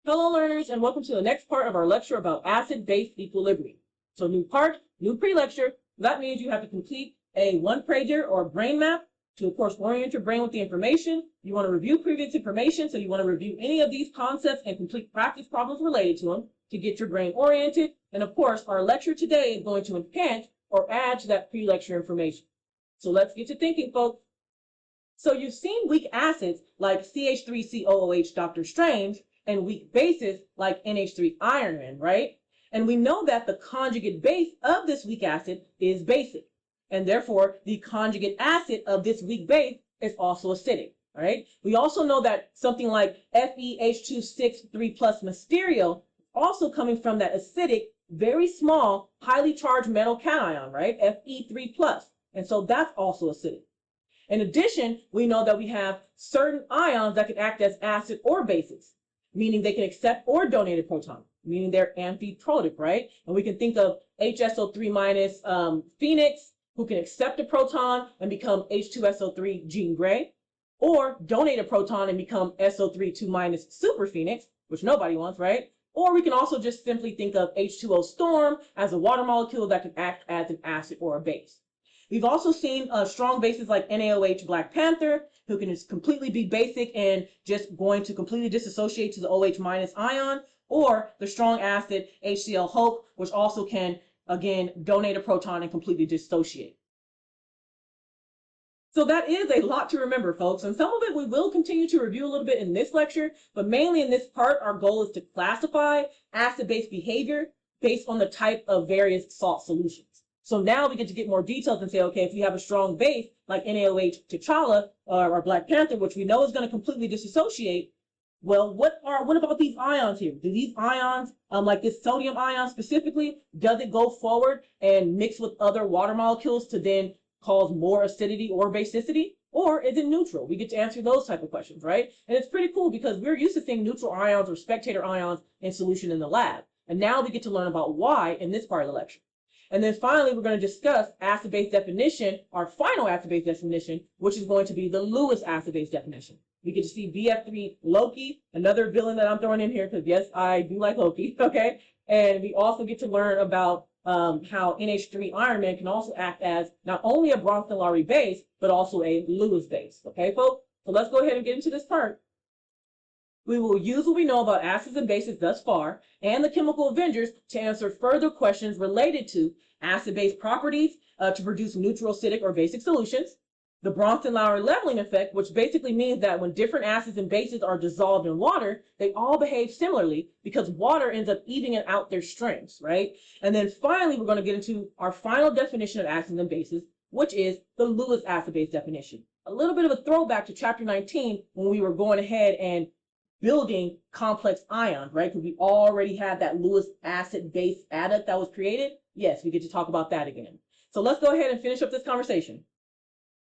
Hello learners, and welcome to the next part of our lecture about acid-base equilibrium. So new part, new pre-lecture. That means you have to complete a one-pager or a brain map to, of course, orient your brain with the information. You want to review previous information, so you want to review any of these concepts and complete practice problems related to them to get your brain oriented. And of course, our lecture today is going to enhance or add to that pre-lecture information. So let's get to thinking, folks. So you've seen weak acids like CH3COOH, Dr. Strange, and weak bases like NH3 iron, right? And we know that the conjugate base of this weak acid is basic. And therefore, the conjugate acid of this weak base is also acidic, right? We also know that something like FeH2,6,3 plus Mysterio also coming from that acidic, very small, highly charged metal cation, right? Fe3 plus. And so that's also acidic. In addition, we know that we have certain ions that can act as acid or bases, meaning they can accept or donate a proton, meaning they're amphiprotic, right? And we can think of HSO3 minus Phoenix, who can accept a proton and become H2SO3 Jean Grey, or donate a proton and become SO3 2 minus Super Phoenix, which nobody wants, right? Or we can also just simply think of H2O Storm as a water molecule that can act as an acid or a base. We've also seen strong bases like NaOH Black Panther, who can just completely be basic and just going to completely disassociate to the OH minus ion, or the strong acid HCl Hope, which also can, again, donate a proton and completely dissociate. So that is a lot to remember, folks, and some of it we will continue to review a little bit in this lecture, but mainly in this part, our goal is to classify acid-base behavior based on the type of various salt solutions. So now we get to get more details and say, okay, if you have a strong base like NaOH T'Challa or Black Panther, which we know is going to completely disassociate, well, what about these ions here? Do these ions, like this sodium ion specifically, does it go forward and mix with other water molecules to then cause more acidity or basicity? Or is it neutral? We get to answer those type of questions, right? And it's pretty cool because we're used to seeing neutral ions or spectator ions in solution in the lab. And now we get to learn about why in this part of the lecture. And then finally, we're going to discuss acid-base definition, our final acid-base definition, which is going to be the Lewis acid-base definition. We get to see BF3 Loki, another villain that I'm throwing in here because, yes, I do like Loki, okay? And we also get to learn about how NH3 Iron Man can also act as not only a Bronsted-Lowry base, but also a Lewis base, okay, folks? So let's go ahead and get into this part. We will use what we know about acids and bases thus far and the chemical Avengers to answer further questions related to acid-base properties to produce neutral acidic or basic solutions, the Bronsted-Lowry leveling effect, which basically means that when different acids and bases are dissolved in water, they all behave similarly because water ends up evening out their strengths, right? And then finally, we're going to get into our final definition of acids and bases, which is the Lewis acid-base definition. A little bit of a throwback to chapter 19 when we were going ahead and building complex ions, right? Because we already had that Lewis acid base adduct that was created. Yes, we get to talk about that again. So let's go ahead and finish up this conversation.